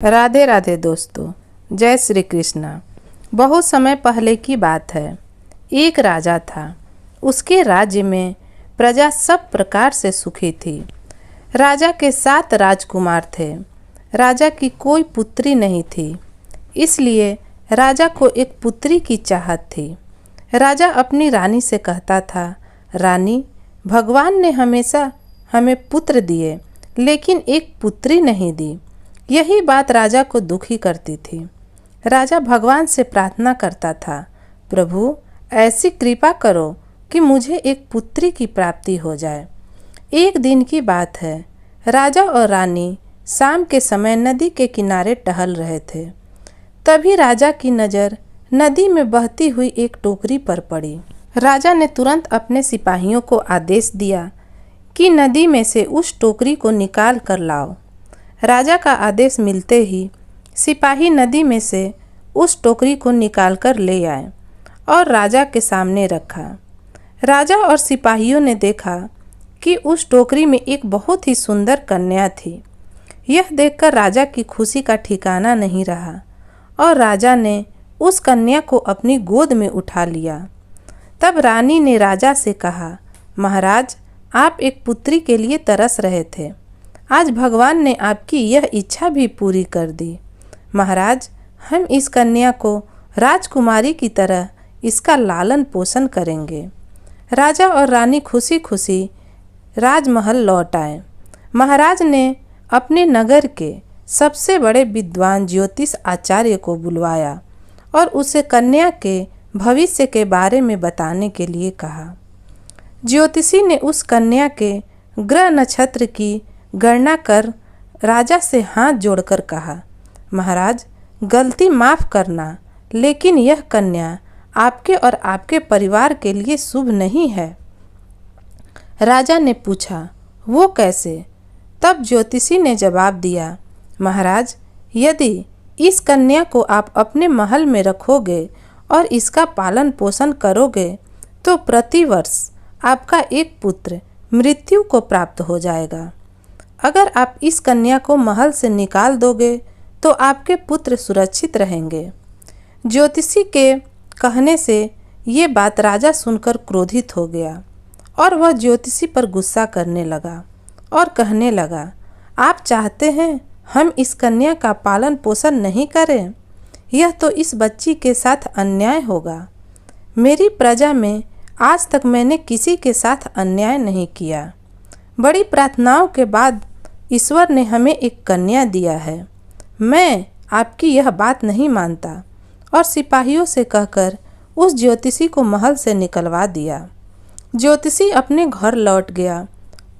राधे राधे दोस्तों, जय श्री कृष्णा। बहुत समय पहले की बात है। एक राजा था। उसके राज्य में प्रजा सब प्रकार से सुखी थी। राजा के 7 राजकुमार थे। राजा की कोई पुत्री नहीं थी, इसलिए राजा को एक पुत्री की चाहत थी। राजा अपनी रानी से कहता था, रानी, भगवान ने हमेशा हमें पुत्र दिए, लेकिन एक पुत्री नहीं दी। यही बात राजा को दुखी करती थी। राजा भगवान से प्रार्थना करता था, प्रभु, ऐसी कृपा करो कि मुझे एक पुत्री की प्राप्ति हो जाए। एक दिन की बात है। राजा और रानी शाम के समय नदी के किनारे टहल रहे थे। तभी राजा की नज़र नदी में बहती हुई एक टोकरी पर पड़ी। राजा ने तुरंत अपने सिपाहियों को आदेश दिया कि नदी में से उस टोकरी को निकाल कर लाओ। राजा का आदेश मिलते ही सिपाही नदी में से उस टोकरी को निकालकर ले आए और राजा के सामने रखा। राजा और सिपाहियों ने देखा कि उस टोकरी में एक बहुत ही सुंदर कन्या थी। यह देखकर राजा की खुशी का ठिकाना नहीं रहा और राजा ने उस कन्या को अपनी गोद में उठा लिया। तब रानी ने राजा से कहा, महाराज, आप एक पुत्री के लिए तरस रहे थे। आज भगवान ने आपकी यह इच्छा भी पूरी कर दी। महाराज, हम इस कन्या को राजकुमारी की तरह इसका लालन पोषण करेंगे। राजा और रानी खुशी खुशी राजमहल लौट आए। महाराज ने अपने नगर के सबसे बड़े विद्वान ज्योतिष आचार्य को बुलवाया और उसे कन्या के भविष्य के बारे में बताने के लिए कहा। ज्योतिषी ने उस कन्या के ग्रह नक्षत्र की गणना कर राजा से हाथ जोड़कर कहा, महाराज, गलती माफ़ करना, लेकिन यह कन्या आपके और आपके परिवार के लिए शुभ नहीं है। राजा ने पूछा, वो कैसे? तब ज्योतिषी ने जवाब दिया, महाराज, यदि इस कन्या को आप अपने महल में रखोगे और इसका पालन पोषण करोगे तो प्रतिवर्ष आपका एक पुत्र मृत्यु को प्राप्त हो जाएगा। अगर आप इस कन्या को महल से निकाल दोगे तो आपके पुत्र सुरक्षित रहेंगे। ज्योतिषी के कहने से ये बात राजा सुनकर क्रोधित हो गया और वह ज्योतिषी पर गुस्सा करने लगा और कहने लगा, आप चाहते हैं हम इस कन्या का पालन पोषण नहीं करें? यह तो इस बच्ची के साथ अन्याय होगा। मेरी प्रजा में आज तक मैंने किसी के साथ अन्याय नहीं किया। बड़ी प्रार्थनाओं के बाद ईश्वर ने हमें एक कन्या दिया है। मैं आपकी यह बात नहीं मानता और सिपाहियों से कहकर उस ज्योतिषी को महल से निकलवा दिया। ज्योतिषी अपने घर लौट गया।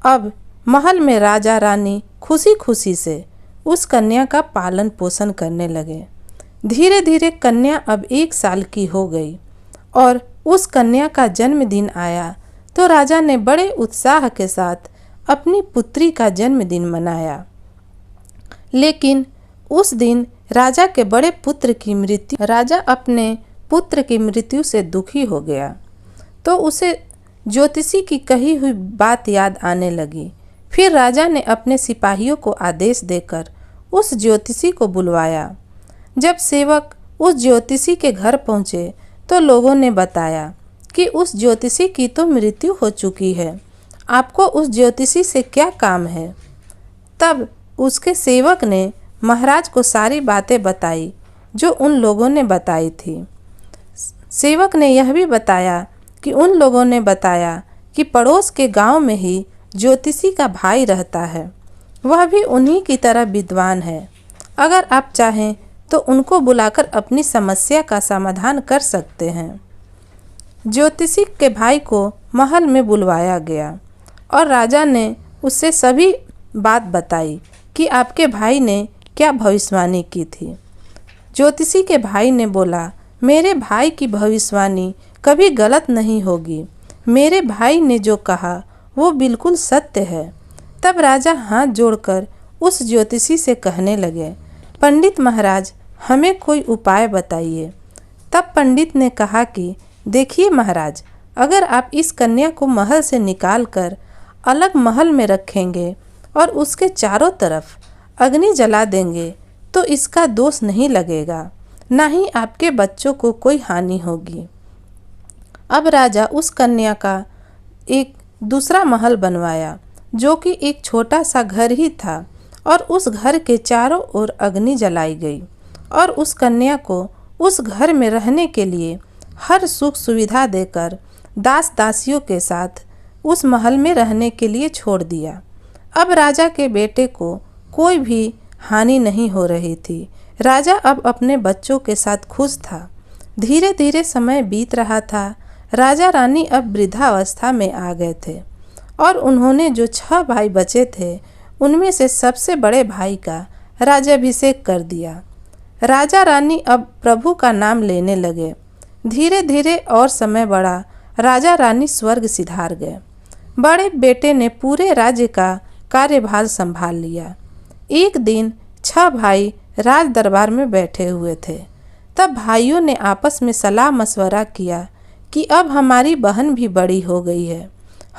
अब महल में राजा रानी खुशी खुशी से उस कन्या का पालन पोषण करने लगे। धीरे धीरे कन्या अब 1 साल की हो गई और उस कन्या का जन्मदिन आया तो राजा ने बड़े उत्साह के साथ अपनी पुत्री का जन्मदिन मनाया। लेकिन उस दिन राजा के बड़े पुत्र की मृत्यु राजा अपने पुत्र की मृत्यु से दुखी हो गया तो उसे ज्योतिषी की कही हुई बात याद आने लगी। फिर राजा ने अपने सिपाहियों को आदेश देकर उस ज्योतिषी को बुलवाया। जब सेवक उस ज्योतिषी के घर पहुँचे तो लोगों ने बताया कि उस ज्योतिषी की तो मृत्यु हो चुकी है, आपको उस ज्योतिषी से क्या काम है? तब उसके सेवक ने महाराज को सारी बातें बताई जो उन लोगों ने बताई थी। सेवक ने यह भी बताया कि उन लोगों ने बताया कि पड़ोस के गांव में ही ज्योतिषी का भाई रहता है, वह भी उन्हीं की तरह विद्वान है। अगर आप चाहें तो उनको बुलाकर अपनी समस्या का समाधान कर सकते हैं। ज्योतिषी के भाई को महल में बुलवाया गया और राजा ने उससे सभी बात बताई कि आपके भाई ने क्या भविष्यवाणी की थी। ज्योतिषी के भाई ने बोला, मेरे भाई की भविष्यवाणी कभी गलत नहीं होगी। मेरे भाई ने जो कहा वो बिल्कुल सत्य है। तब राजा हाथ जोड़कर उस ज्योतिषी से कहने लगे, पंडित महाराज, हमें कोई उपाय बताइए। तब पंडित ने कहा कि देखिए महाराज, अगर आप इस कन्या को महल से निकाल कर अलग महल में रखेंगे और उसके चारों तरफ अग्नि जला देंगे तो इसका दोष नहीं लगेगा, ना ही आपके बच्चों को कोई हानि होगी। अब राजा उस कन्या का एक दूसरा महल बनवाया, जो कि एक छोटा सा घर ही था, और उस घर के चारों ओर अग्नि जलाई गई और उस कन्या को उस घर में रहने के लिए हर सुख सुविधा देकर दास दासियों के साथ उस महल में रहने के लिए छोड़ दिया। अब राजा के बेटे को कोई भी हानि नहीं हो रही थी। राजा अब अपने बच्चों के साथ खुश था। धीरे धीरे समय बीत रहा था। राजा रानी अब वृद्धावस्था में आ गए थे और उन्होंने जो 6 भाई बचे थे, उनमें से सबसे बड़े भाई का राज्याभिषेक कर दिया। राजा रानी अब प्रभु का नाम लेने लगे। धीरे धीरे और समय बढ़ा। राजा रानी स्वर्ग सिधार गए। बड़े बेटे ने पूरे राज्य का कार्यभार संभाल लिया। एक दिन 6 भाई राज दरबार में बैठे हुए थे। तब भाइयों ने आपस में सलाह मशवरा किया कि अब हमारी बहन भी बड़ी हो गई है,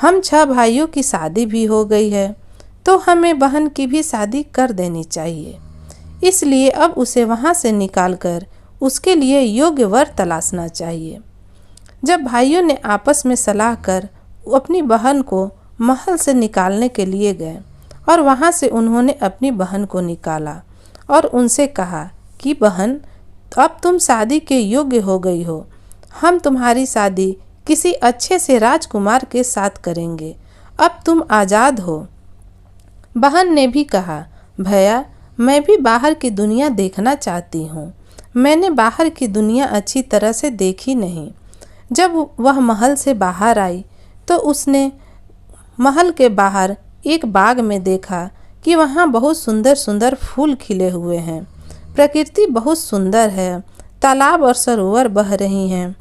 हम 6 भाइयों की शादी भी हो गई है, तो हमें बहन की भी शादी कर देनी चाहिए। इसलिए अब उसे वहाँ से निकालकर उसके लिए योग्य वर तलाशना चाहिए। जब भाइयों ने आपस में सलाह कर अपनी बहन को महल से निकालने के लिए गए और वहाँ से उन्होंने अपनी बहन को निकाला और उनसे कहा कि बहन, अब तुम शादी के योग्य हो गई हो, हम तुम्हारी शादी किसी अच्छे से राजकुमार के साथ करेंगे, अब तुम आज़ाद हो। बहन ने भी कहा, भैया, मैं भी बाहर की दुनिया देखना चाहती हूँ। मैंने बाहर की दुनिया अच्छी तरह से देखी नहीं। जब वह महल से बाहर आई तो उसने महल के बाहर एक बाग में देखा कि वहाँ बहुत सुंदर सुंदर फूल खिले हुए हैं। प्रकृति बहुत सुंदर है, तालाब और सरोवर बह रही हैं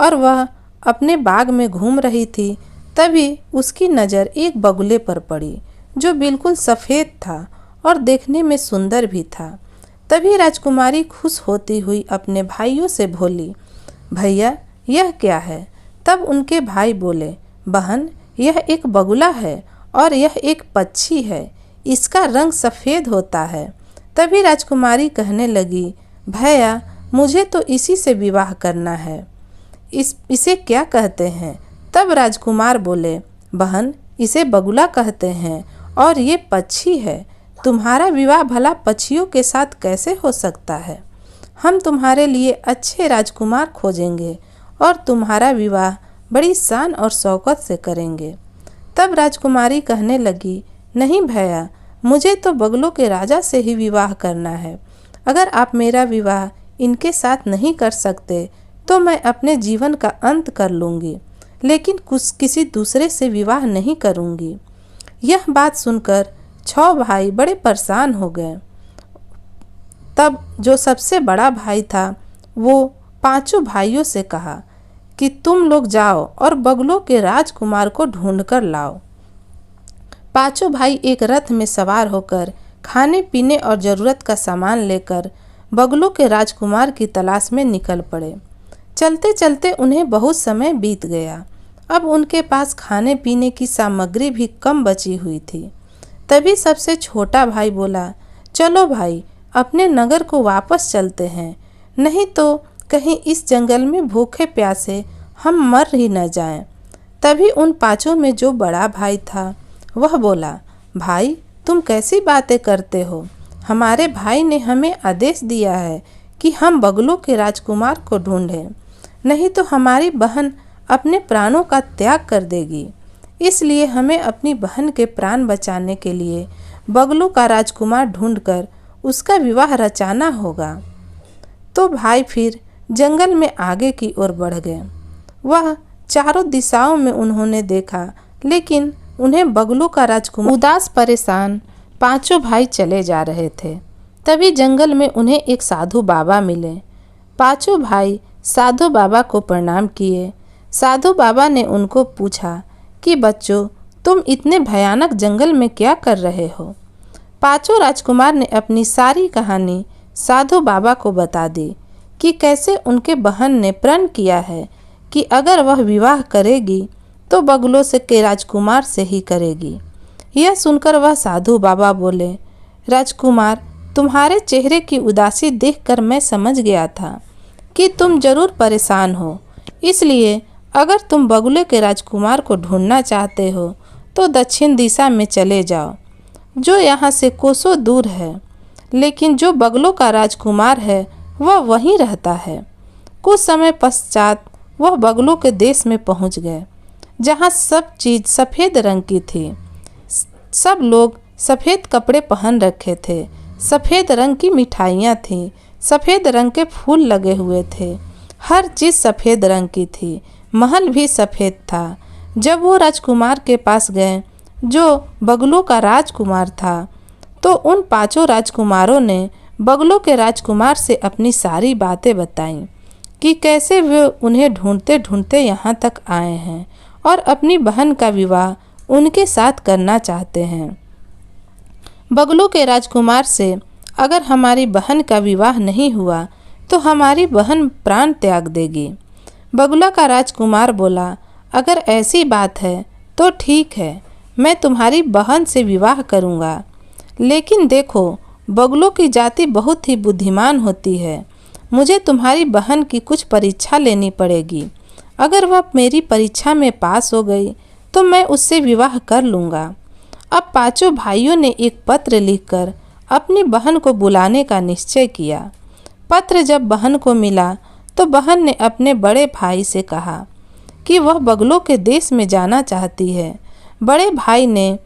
और वह अपने बाग में घूम रही थी। तभी उसकी नज़र एक बगुले पर पड़ी जो बिल्कुल सफ़ेद था और देखने में सुंदर भी था। तभी राजकुमारी खुश होती हुई अपने भाइयों से बोली, भैया, यह क्या है? तब उनके भाई बोले, बहन, यह एक बगुला है और यह एक पक्षी है, इसका रंग सफ़ेद होता है। तभी राजकुमारी कहने लगी, भैया, मुझे तो इसी से विवाह करना है। इसे क्या कहते हैं? तब राजकुमार बोले, बहन, इसे बगुला कहते हैं और ये पक्षी है। तुम्हारा विवाह भला पक्षियों के साथ कैसे हो सकता है? हम तुम्हारे लिए अच्छे राजकुमार खोजेंगे और तुम्हारा विवाह बड़ी शान और शौकत से करेंगे। तब राजकुमारी कहने लगी, नहीं भैया, मुझे तो बगलों के राजा से ही विवाह करना है। अगर आप मेरा विवाह इनके साथ नहीं कर सकते तो मैं अपने जीवन का अंत कर लूँगी, लेकिन किसी दूसरे से विवाह नहीं करूँगी। यह बात सुनकर 6 भाई बड़े परेशान हो गए। तब जो सबसे बड़ा भाई था वो 5 भाइयों से कहा कि तुम लोग जाओ और बगलों के राजकुमार को ढूंढ कर लाओ। 5 भाई एक रथ में सवार होकर खाने पीने और ज़रूरत का सामान लेकर बगलों के राजकुमार की तलाश में निकल पड़े। चलते चलते उन्हें बहुत समय बीत गया। अब उनके पास खाने पीने की सामग्री भी कम बची हुई थी। तभी सबसे छोटा भाई बोला, चलो भाई, अपने नगर को वापस चलते हैं, नहीं तो कहीं इस जंगल में भूखे प्यासे हम मर ही न जाएं। तभी उन 5 में जो बड़ा भाई था वह बोला, भाई, तुम कैसी बातें करते हो? हमारे भाई ने हमें आदेश दिया है कि हम बगलों के राजकुमार को ढूंढें, नहीं तो हमारी बहन अपने प्राणों का त्याग कर देगी। इसलिए हमें अपनी बहन के प्राण बचाने के लिए बगलों का राजकुमार ढूंढकर उसका विवाह रचाना होगा। तो भाई फिर जंगल में आगे की ओर बढ़ गए। वह चारों दिशाओं में उन्होंने देखा, लेकिन उन्हें बगलों का राजकुमार उदास परेशान 5 भाई चले जा रहे थे। तभी जंगल में उन्हें एक साधु बाबा मिले। 5 भाई साधु बाबा को प्रणाम किए। साधु बाबा ने उनको पूछा कि बच्चों, तुम इतने भयानक जंगल में क्या कर रहे हो? 5 राजकुमार ने अपनी सारी कहानी साधु बाबा को बता दी कि कैसे उनके बहन ने प्रण किया है कि अगर वह विवाह करेगी तो बगलों से के राजकुमार से ही करेगी। यह सुनकर वह साधु बाबा बोले, राजकुमार, तुम्हारे चेहरे की उदासी देखकर मैं समझ गया था कि तुम जरूर परेशान हो। इसलिए अगर तुम बगुले के राजकुमार को ढूंढना चाहते हो तो दक्षिण दिशा में चले जाओ, जो यहाँ से कोसों दूर है। लेकिन जो बगुलों का राजकुमार है वह वहीं रहता है। कुछ समय पश्चात वह बगुलों के देश में पहुँच गए, जहाँ सब चीज़ सफ़ेद रंग की थी। सब लोग सफ़ेद कपड़े पहन रखे थे, सफ़ेद रंग की मिठाइयाँ थीं, सफ़ेद रंग के फूल लगे हुए थे। हर चीज़ सफ़ेद रंग की थी। महल भी सफ़ेद था। जब वो राजकुमार के पास गए जो बगुलों का राजकुमार था, तो उन पांचों राजकुमारों ने बगुलों के राजकुमार से अपनी सारी बातें बताईं कि कैसे वे उन्हें ढूंढते ढूंढते यहाँ तक आए हैं और अपनी बहन का विवाह उनके साथ करना चाहते हैं। बगुलों के राजकुमार से अगर हमारी बहन का विवाह नहीं हुआ तो हमारी बहन प्राण त्याग देगी। बगुला का राजकुमार बोला, अगर ऐसी बात है तो ठीक है, मैं तुम्हारी बहन से विवाह करूँगा। लेकिन देखो, बगुलों की जाति बहुत ही बुद्धिमान होती है। मुझे तुम्हारी बहन की कुछ परीक्षा लेनी पड़ेगी। अगर वह मेरी परीक्षा में पास हो गई तो मैं उससे विवाह कर लूँगा। अब पांचों भाइयों ने एक पत्र लिखकर अपनी बहन को बुलाने का निश्चय किया। पत्र जब बहन को मिला तो बहन ने अपने बड़े भाई से कहा कि वह बगुलों के देश में जाना चाहती है। बड़े भाई ने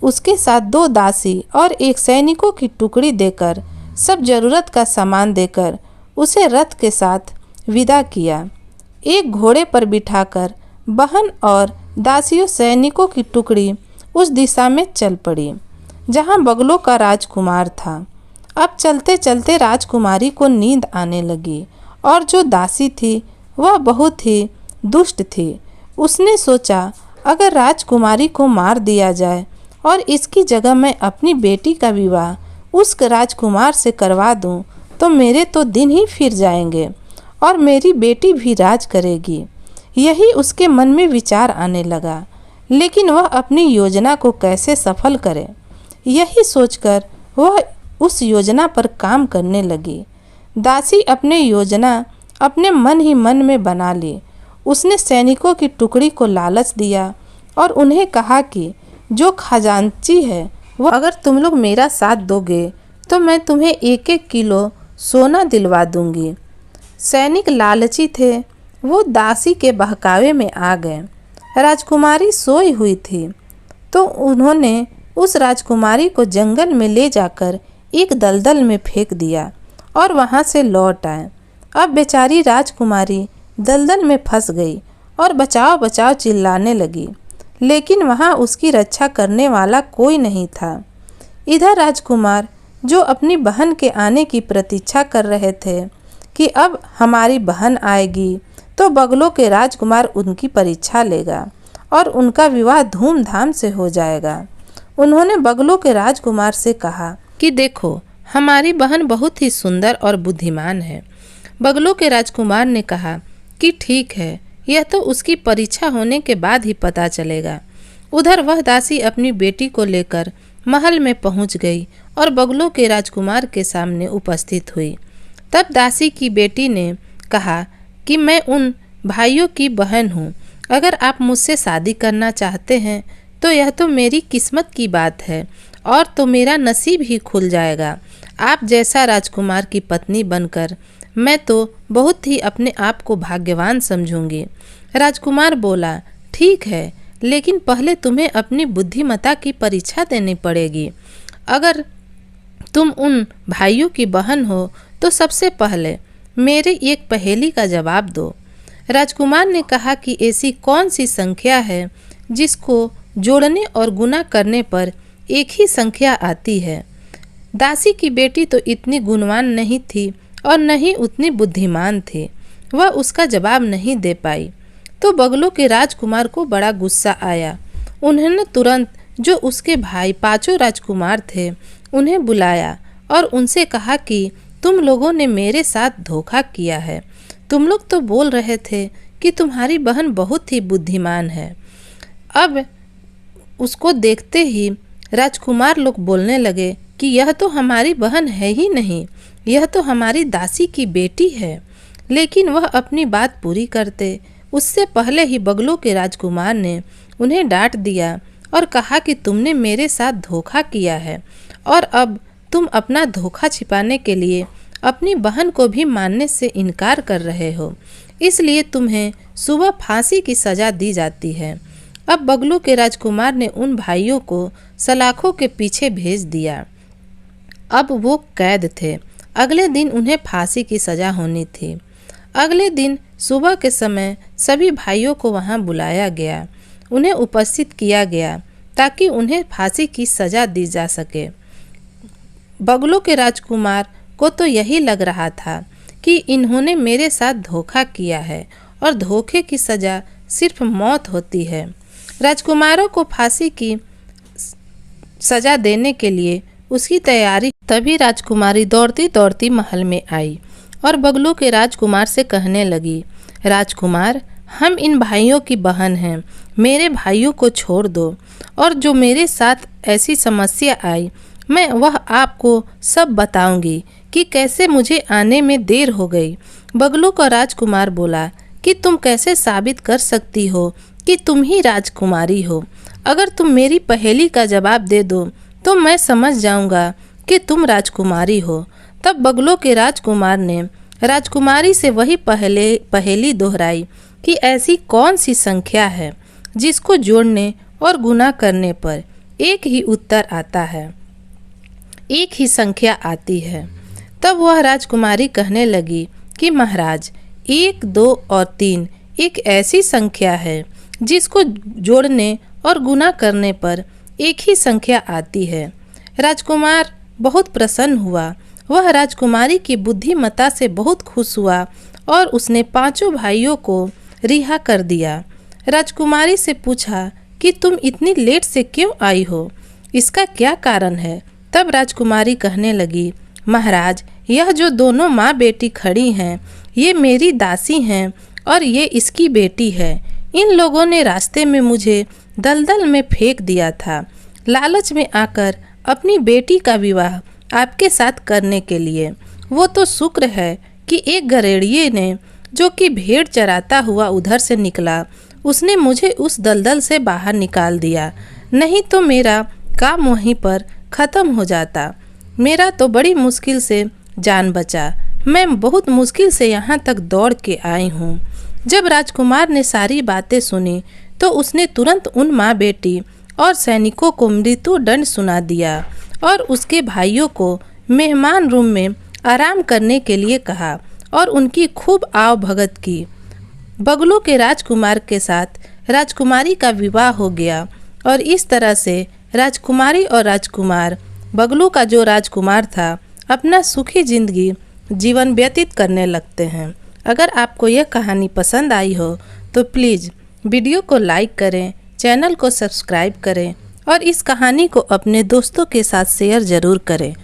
उसके साथ 2 दासी और एक सैनिकों की टुकड़ी देकर, सब जरूरत का सामान देकर उसे रथ के साथ विदा किया। एक घोड़े पर बिठाकर बहन और दासियों सैनिकों की टुकड़ी उस दिशा में चल पड़ी जहां बगुलों का राजकुमार था। अब चलते चलते राजकुमारी को नींद आने लगी और जो दासी थी वह बहुत ही दुष्ट थी। उसने सोचा, अगर राजकुमारी को मार दिया जाए और इसकी जगह मैं अपनी बेटी का विवाह उस राजकुमार से करवा दूं तो मेरे तो दिन ही फिर जाएंगे और मेरी बेटी भी राज करेगी। यही उसके मन में विचार आने लगा। लेकिन वह अपनी योजना को कैसे सफल करे, यही सोचकर वह उस योजना पर काम करने लगी। दासी अपने योजना अपने मन ही मन में बना ली। उसने सैनिकों की टुकड़ी को लालच दिया और उन्हें कहा कि जो खजांची है वह अगर तुम लोग मेरा साथ दोगे तो मैं तुम्हें 1-1 किलो सोना दिलवा दूंगी। सैनिक लालची थे, वो दासी के बहकावे में आ गए। राजकुमारी सोई हुई थी तो उन्होंने उस राजकुमारी को जंगल में ले जाकर एक दलदल में फेंक दिया और वहां से लौट आए। अब बेचारी राजकुमारी दलदल में फंस गई और बचाओ बचाओ चिल्लाने लगी, लेकिन वहां उसकी रक्षा करने वाला कोई नहीं था। इधर राजकुमार जो अपनी बहन के आने की प्रतीक्षा कर रहे थे कि अब हमारी बहन आएगी तो बगुलों के राजकुमार उनकी परीक्षा लेगा और उनका विवाह धूमधाम से हो जाएगा। उन्होंने बगुलों के राजकुमार से कहा कि देखो, हमारी बहन बहुत ही सुंदर और बुद्धिमान है। बगुलों के राजकुमार ने कहा कि ठीक है, यह तो उसकी परीक्षा होने के बाद ही पता चलेगा। उधर वह दासी अपनी बेटी को लेकर महल में पहुंच गई और बगुलों के राजकुमार के सामने उपस्थित हुई। तब दासी की बेटी ने कहा कि मैं उन भाइयों की बहन हूँ। अगर आप मुझसे शादी करना चाहते हैं तो यह तो मेरी किस्मत की बात है और तो मेरा नसीब ही खुल जाएगा। आप जैसा राजकुमार की पत्नी बनकर मैं तो बहुत ही अपने आप को भाग्यवान समझूंगी। राजकुमार बोला, ठीक है, लेकिन पहले तुम्हें अपनी बुद्धिमत्ता की परीक्षा देनी पड़ेगी। अगर तुम उन भाइयों की बहन हो तो सबसे पहले मेरे एक पहेली का जवाब दो। राजकुमार ने कहा कि ऐसी कौन सी संख्या है जिसको जोड़ने और गुना करने पर एक ही संख्या आती है। दासी की बेटी तो इतनी गुणवान नहीं थी और न ही उतनी बुद्धिमान थी, वह उसका जवाब नहीं दे पाई। तो बगुलों के राजकुमार को बड़ा गुस्सा आया। उन्होंने तुरंत जो उसके भाई पांचों राजकुमार थे उन्हें बुलाया और उनसे कहा कि तुम लोगों ने मेरे साथ धोखा किया है। तुम लोग तो बोल रहे थे कि तुम्हारी बहन बहुत ही बुद्धिमान है। अब उसको देखते ही राजकुमार लोग बोलने लगे कि यह तो हमारी बहन है ही नहीं, यह तो हमारी दासी की बेटी है। लेकिन वह अपनी बात पूरी करते उससे पहले ही बगलों के राजकुमार ने उन्हें डांट दिया और कहा कि तुमने मेरे साथ धोखा किया है और अब तुम अपना धोखा छिपाने के लिए अपनी बहन को भी मानने से इनकार कर रहे हो, इसलिए तुम्हें सुबह फांसी की सज़ा दी जाती है। अब बगलों के राजकुमार ने उन भाइयों को सलाखों के पीछे भेज दिया। अब वो कैद थे। अगले दिन उन्हें फांसी की सज़ा होनी थी। अगले दिन सुबह के समय सभी भाइयों को वहां बुलाया गया, उन्हें उपस्थित किया गया ताकि उन्हें फांसी की सज़ा दी जा सके। बगलों के राजकुमार को तो यही लग रहा था कि इन्होंने मेरे साथ धोखा किया है और धोखे की सज़ा सिर्फ मौत होती है। राजकुमारों को फांसी की सज़ा देने के लिए उसकी तैयारी। तभी राजकुमारी दौड़ती दौड़ती महल में आई और बगलों के राजकुमार से कहने लगी, राजकुमार, हम इन भाइयों की बहन हैं, मेरे भाइयों को छोड़ दो और जो मेरे साथ ऐसी समस्या आई मैं वह आपको सब बताऊंगी कि कैसे मुझे आने में देर हो गई। बगलों का राजकुमार बोला कि तुम कैसे साबित कर सकती हो कि तुम ही राजकुमारी हो? अगर तुम मेरी पहेली का जवाब दे दो तो मैं समझ जाऊंगा कि तुम राजकुमारी हो। तब बगलों के राजकुमार ने राजकुमारी से वही पहेली दोहराई कि ऐसी कौन सी संख्या है जिसको जोड़ने और गुणा करने पर एक ही उत्तर आता है, एक ही संख्या आती है। तब वह राजकुमारी कहने लगी कि महाराज, 1, 2 और 3 एक ऐसी संख्या है जिसको जोड़ने और गुणा करने पर एक ही संख्या आती है। राजकुमार बहुत प्रसन्न हुआ। वह राजकुमारी की बुद्धिमत्ता से बहुत खुश हुआ और उसने 5 भाइयों को रिहा कर दिया। राजकुमारी से पूछा कि तुम इतनी लेट से क्यों आई हो, इसका क्या कारण है? तब राजकुमारी कहने लगी, महाराज, यह जो दोनों माँ बेटी खड़ी हैं ये मेरी दासी हैं और ये इसकी बेटी है। इन लोगों ने रास्ते में मुझे दलदल में फेंक दिया था, लालच में आकर अपनी बेटी का विवाह आपके साथ करने के लिए। वो तो शुक्र है कि एक गरेड़िए ने, जो कि भेड़ चराता हुआ उधर से निकला, उसने मुझे उस दलदल से बाहर निकाल दिया, नहीं तो मेरा काम वहीं पर ख़त्म हो जाता। मेरा तो बड़ी मुश्किल से जान बचा। मैं बहुत मुश्किल से यहाँ तक दौड़ के आई हूँ। जब राजकुमार ने सारी बातें सुनी तो उसने तुरंत उन माँ बेटी और सैनिकों को मृत्यु दंड सुना दिया और उसके भाइयों को मेहमान रूम में आराम करने के लिए कहा और उनकी खूब आव भगत की। बगलों के राजकुमार के साथ राजकुमारी का विवाह हो गया और इस तरह से राजकुमारी और राजकुमार, बगलों का जो राजकुमार था, अपना सुखी जिंदगी जीवन व्यतीत करने लगते हैं। अगर आपको यह कहानी पसंद आई हो तो प्लीज़ वीडियो को लाइक करें, चैनल को सब्सक्राइब करें और इस कहानी को अपने दोस्तों के साथ शेयर ज़रूर करें।